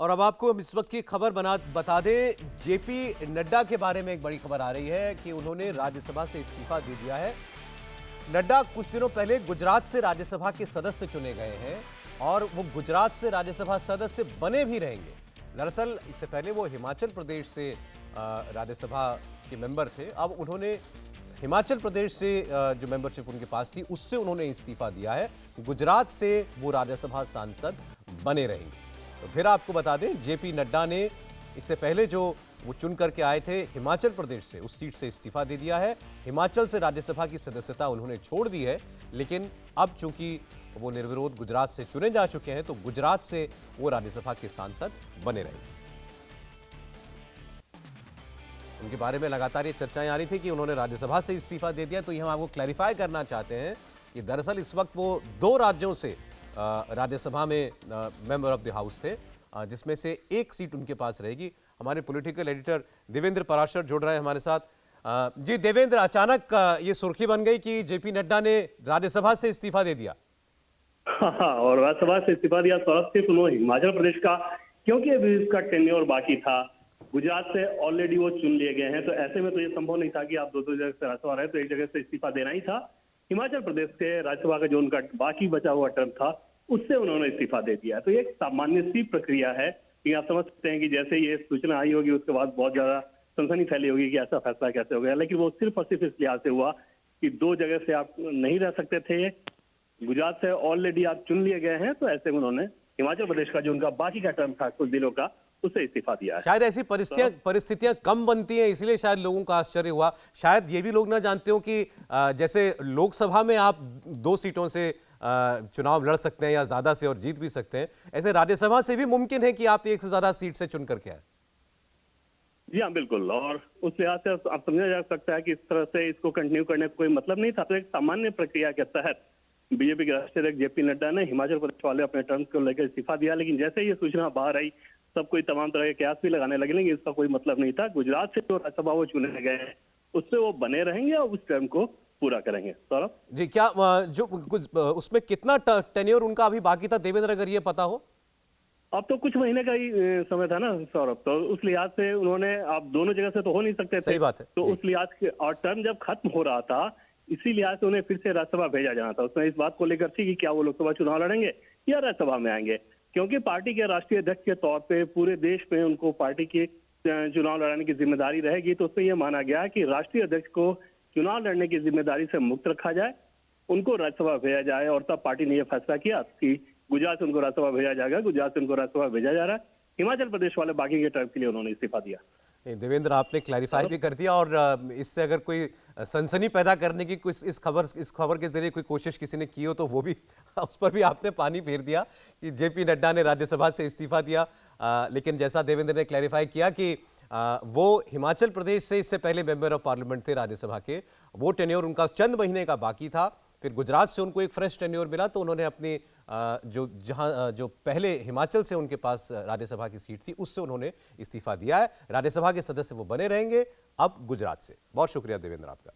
और अब आपको हम इस वक्त की खबर बता दें, जेपी नड्डा के बारे में एक बड़ी खबर आ रही है कि उन्होंने राज्यसभा से इस्तीफा दे दिया है। नड्डा कुछ दिनों पहले गुजरात से राज्यसभा के सदस्य चुने गए हैं और वो गुजरात से राज्यसभा सदस्य बने भी रहेंगे। दरअसल इससे पहले वो हिमाचल प्रदेश से राज्यसभा के मेंबर थे। अब उन्होंने हिमाचल प्रदेश से जो मेंबरशिप उनके पास थी उससे उन्होंने इस्तीफा दिया है। गुजरात से वो राज्यसभा सांसद बने रहेंगे। तो फिर आपको बता दें, जेपी नड्डा ने इससे पहले जो वो चुन करके आए थे हिमाचल प्रदेश से, उस सीट से इस्तीफा दे दिया है। हिमाचल से राज्यसभा की सदस्यता उन्होंने छोड़ दी है, लेकिन अब चूंकि वो निर्विरोध गुजरात से चुने जा चुके हैं तो गुजरात से वो राज्यसभा के सांसद बने रहेंगे। उनके बारे में लगातार ये चर्चाएं आ रही थी कि उन्होंने राज्यसभा से इस्तीफा दे दिया। तो ये हम आपको क्लैरिफाई करना चाहते हैं कि दरअसल इस वक्त वो 2 राज्यों से राज्यसभा में मेंबर ऑफ द हाउस थे, जिसमें से एक सीट उनके पास रहेगी। हमारे पॉलिटिकल एडिटर देवेंद्र पराशर जुड़ रहे हैं हमारे साथ। जी देवेंद्र, अचानक ये सुर्खी बन गई कि जेपी नड्डा ने राज्यसभा से इस्तीफा दे दिया। हाँ, और राज्यसभा से इस्तीफा दिया सिर्फ उन्होंने हिमाचल प्रदेश का, क्योंकि अभी इसका टेन्योर बाकी था। गुजरात से ऑलरेडी वो चुन लिए गए हैं, तो ऐसे में तो ये संभव नहीं था कि आप दो जगह से राज्यसभा रहे, तो एक जगह से इस्तीफा देना ही था। हिमाचल प्रदेश के राज्यसभा का जो उनका बाकी बचा हुआ टर्म था उससे उन्होंने इस्तीफा दे दिया। तो ये एक सामान्य सी प्रक्रिया है कि आप समझ सकते हैं कि जैसे ये सूचना आई होगी उसके बाद बहुत ज्यादा सनसनी फैली होगी कि ऐसा फैसला कैसे हो गया। लेकिन वो सिर्फ और सिर्फ इस लिहाज से हुआ कि 2 जगह से आप नहीं रह सकते थे, गुजरात से ऑलरेडी आप चुन लिए गए हैं, तो ऐसे में उन्होंने हिमाचल प्रदेश का जो उनका बाकी का टर्म था कुछ दिनों का, उससे इस्तीफा दिया है। शायद ऐसी परिस्थितियां कम बनती हैं, इसलिए शायद लोगों का आश्चर्य हुआ। शायद ये भी लोग ना जानते हो कि जैसे लोकसभा में आप 2 सीटों से चुनाव लड़ सकते हैं या ज्यादा से और जीत भी सकते हैं, ऐसे राज्यसभा से भी मुमकिन है कि आप 1 से ज्यादा सीट से चुन करके आए। जी हाँ, बिल्कुल। और उस लिहाज से आप समझा जा सकता है कि इस तरह से इसको कंटिन्यू करने का कोई मतलब नहीं था। तो एक सामान्य प्रक्रिया के तहत बीजेपी के राष्ट्रीय अध्यक्ष जेपी नड्डा ने हिमाचल प्रदेश वाले अपने टर्म्स को लेकर इस्तीफा दिया। लेकिन जैसे ये सूचना बाहर आई, सब कोई तमाम तरह के कयास भी लगाने लगे, लेकिन इसका कोई मतलब नहीं था। गुजरात से जो राज्यसभा वो चुने गए हैं उससे वो बने रहेंगे और उस टर्म को पूरा करेंगे। सौरभ जी, क्या जो कुछ उसमें कितना टेन्योर उनका अभी बाकी था देवेंद्र, अगर ये पता हो? अब तो कुछ महीने का ही समय था ना सौरभ, तो उस लिहाज से उन्होंने, आप दोनों जगह से तो हो नहीं सकते थे। सही बात है। तो उस लिहाज के, और टर्म जब खत्म हो रहा था इसी लिहाज से उन्हें फिर से राज्यसभा भेजा जाना था। उसमें इस बात को लेकर थी कि क्या वो लोकसभा चुनाव लड़ेंगे या राज्यसभा में आएंगे, क्योंकि पार्टी के राष्ट्रीय अध्यक्ष के तौर पे पूरे देश में उनको पार्टी के चुनाव लड़ाने की जिम्मेदारी रहेगी। तो उसमें यह माना गया कि राष्ट्रीय अध्यक्ष को चुनाव लड़ने की जिम्मेदारी से मुक्त रखा जाए, उनको राज्यसभा भेजा जाए। और तब पार्टी ने यह फैसला किया कि गुजरात से उनको राज्यसभा भेजा जाएगा। गुजरात से उनको राज्यसभा भेजा जा रहा है। हिमाचल प्रदेश वाले बाकी के टर्म के लिए उन्होंने इस्तीफा दिया। देवेंद्र, आपने क्लैरिफाई भी कर दिया, और इससे अगर कोई सनसनी पैदा करने की कुछ इस खबर के जरिए कोई कोशिश किसी ने की हो तो वो भी उस पर भी आपने पानी फेर दिया कि जेपी नड्डा ने राज्यसभा से इस्तीफा दिया। लेकिन जैसा देवेंद्र ने क्लैरिफाई किया कि वो हिमाचल प्रदेश से इससे पहले मेंबर ऑफ पार्लियामेंट थे राज्यसभा के, वो टेन्योर उनका चंद महीने का बाकी था। फिर गुजरात से उनको एक फ्रेश टेन्योर मिला, तो उन्होंने अपनी जो पहले हिमाचल से उनके पास राज्यसभा की सीट थी उससे उन्होंने इस्तीफा दिया है। राज्यसभा के सदस्य वो बने रहेंगे अब गुजरात से। बहुत शुक्रिया देवेंद्र आपका।